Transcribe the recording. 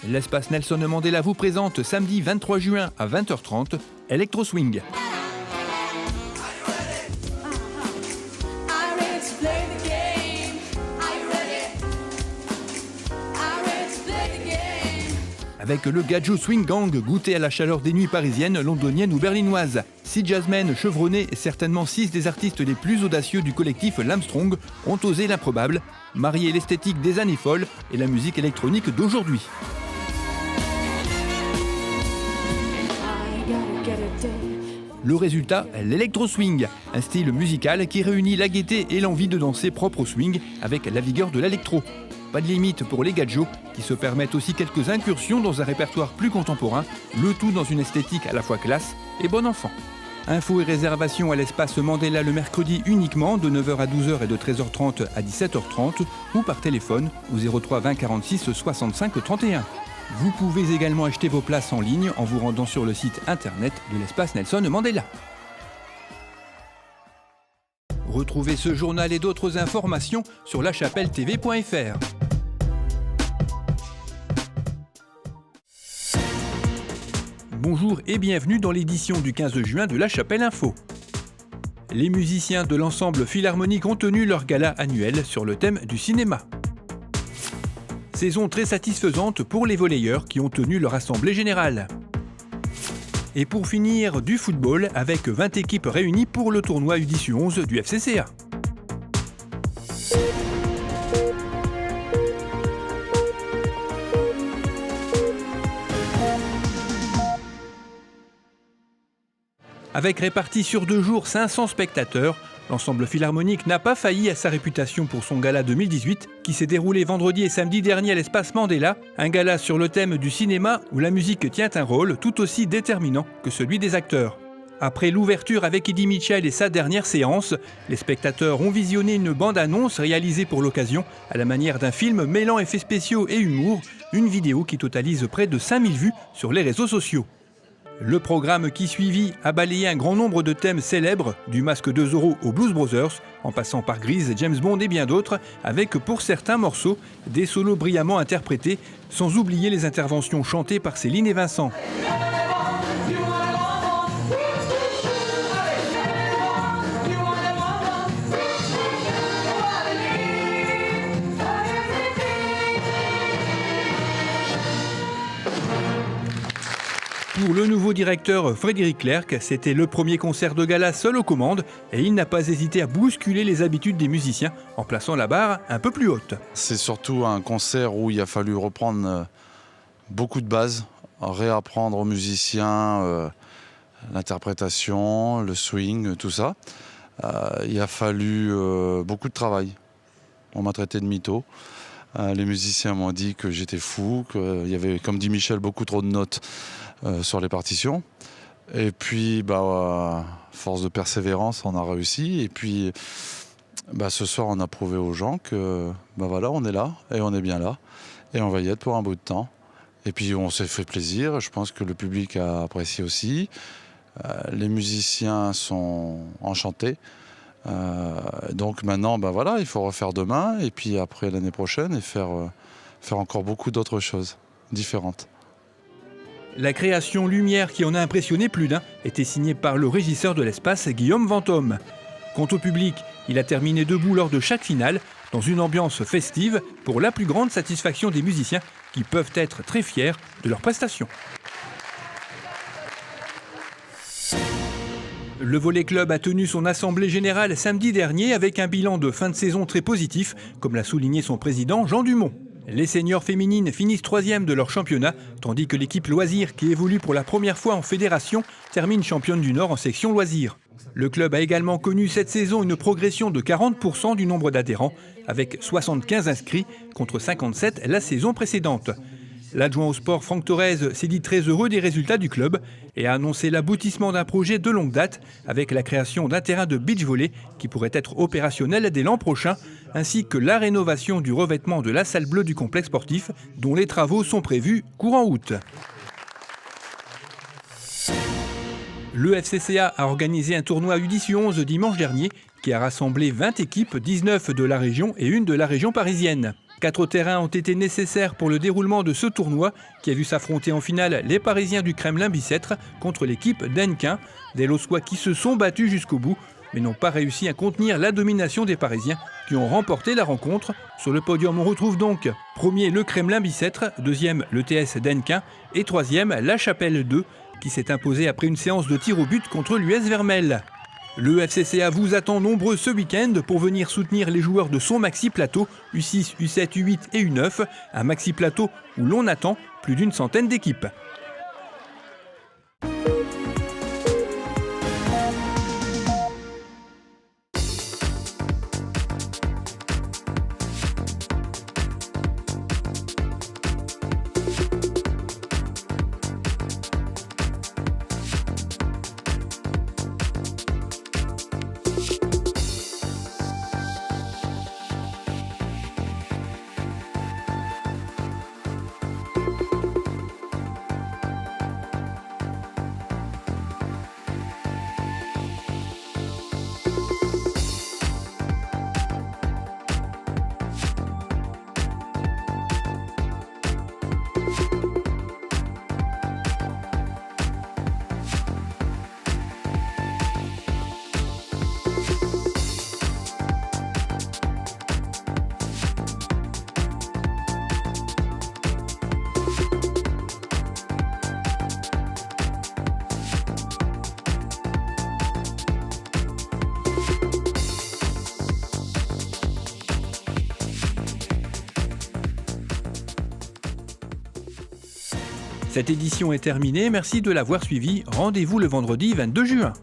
L'espace Nelson Mandela vous présente samedi 23 juin à 20h30 Electro Swing. Avec le Gadjo Swing Gang, goûté à la chaleur des nuits parisiennes, londoniennes ou berlinoises. 6 jazzmen chevronnés et certainement 6 des artistes les plus audacieux du collectif L'Armstrong ont osé l'improbable, marier l'esthétique des années folles et la musique électronique d'aujourd'hui. Le résultat, l'Electro Swing, un style musical qui réunit la gaieté et l'envie de danser propre au swing avec la vigueur de l'électro. Pas de limite pour les gadjos, qui se permettent aussi quelques incursions dans un répertoire plus contemporain, le tout dans une esthétique à la fois classe et bon enfant. Infos et réservations à l'espace Mandela le mercredi uniquement, de 9h à 12h et de 13h30 à 17h30, ou par téléphone au 03 20 46 65 31. Vous pouvez également acheter vos places en ligne en vous rendant sur le site internet de l'espace Nelson Mandela. Retrouvez ce journal et d'autres informations sur lachapelle-tv.fr. Bonjour et bienvenue dans l'édition du 15 juin de La Chapelle Info. Les musiciens de l'ensemble philharmonique ont tenu leur gala annuel sur le thème du cinéma. Saison très satisfaisante pour les volleyeurs qui ont tenu leur assemblée générale. Et pour finir, du football avec 20 équipes réunies pour le tournoi U10-U11 du FCCA. Avec répartis sur 2 jours 500 spectateurs, l'ensemble philharmonique n'a pas failli à sa réputation pour son gala 2018 qui s'est déroulé vendredi et samedi dernier à l'espace Mandela, un gala sur le thème du cinéma où la musique tient un rôle tout aussi déterminant que celui des acteurs. Après l'ouverture avec Eddie Mitchell et sa dernière séance, les spectateurs ont visionné une bande-annonce réalisée pour l'occasion à la manière d'un film mêlant effets spéciaux et humour, une vidéo qui totalise près de 5000 vues sur les réseaux sociaux. Le programme qui suivit a balayé un grand nombre de thèmes célèbres, du Masque de Zorro au Blues Brothers, en passant par Grease, James Bond et bien d'autres, avec pour certains morceaux des solos brillamment interprétés, sans oublier les interventions chantées par Céline et Vincent. Pour le nouveau directeur Frédéric Clerc, c'était le premier concert de gala seul aux commandes et il n'a pas hésité à bousculer les habitudes des musiciens en plaçant la barre un peu plus haute. C'est surtout un concert où il a fallu reprendre beaucoup de bases, réapprendre aux musiciens l'interprétation, le swing, tout ça. Il a fallu beaucoup de travail. On m'a traité de mytho. Les musiciens m'ont dit que j'étais fou, qu'il y avait, comme dit Michel, beaucoup trop de notes sur les partitions. Et puis, force de persévérance, on a réussi. Et puis, ce soir, on a prouvé aux gens que, voilà, on est là et on est bien là. Et on va y être pour un bout de temps. Et puis, on s'est fait plaisir. Je pense que le public a apprécié aussi. Les musiciens sont enchantés. Donc maintenant, il faut refaire demain et puis après l'année prochaine et faire encore beaucoup d'autres choses différentes. La création lumière qui en a impressionné plus d'un était signée par le régisseur de l'espace, Guillaume Vanthomme. Quant au public, il a terminé debout lors de chaque finale, dans une ambiance festive, pour la plus grande satisfaction des musiciens qui peuvent être très fiers de leurs prestations. Le Volley Club a tenu son assemblée générale samedi dernier avec un bilan de fin de saison très positif, comme l'a souligné son président Jean Dumont. Les seniors féminines finissent 3e de leur championnat, tandis que l'équipe loisirs, qui évolue pour la première fois en fédération, termine championne du Nord en section loisirs. Le club a également connu cette saison une progression de 40% du nombre d'adhérents, avec 75 inscrits contre 57 la saison précédente. L'adjoint au sport Franck Thorez s'est dit très heureux des résultats du club et a annoncé l'aboutissement d'un projet de longue date avec la création d'un terrain de beach volley qui pourrait être opérationnel dès l'an prochain, ainsi que la rénovation du revêtement de la salle bleue du complexe sportif dont les travaux sont prévus courant août. Le FCCA a organisé un tournoi U10-U11 dimanche dernier qui a rassemblé 20 équipes, 19 de la région et une de la région parisienne. 4 terrains ont été nécessaires pour le déroulement de ce tournoi qui a vu s'affronter en finale les Parisiens du Kremlin-Bicêtre contre l'équipe d'Hennequin. Des Lossois qui se sont battus jusqu'au bout mais n'ont pas réussi à contenir la domination des Parisiens qui ont remporté la rencontre. Sur le podium, on retrouve donc premier le Kremlin-Bicêtre, deuxième le TS d'Hennequin et troisième la Chapelle 2 qui s'est imposé après une séance de tir au but contre l'US Vermelles. Le FCCA vous attend nombreux ce week-end pour venir soutenir les joueurs de son Maxi Plateau, U6, U7, U8 et U9, un Maxi Plateau où l'on attend plus d'une centaine d'équipes. Cette édition est terminée, merci de l'avoir suivi. Rendez-vous le vendredi 22 juin.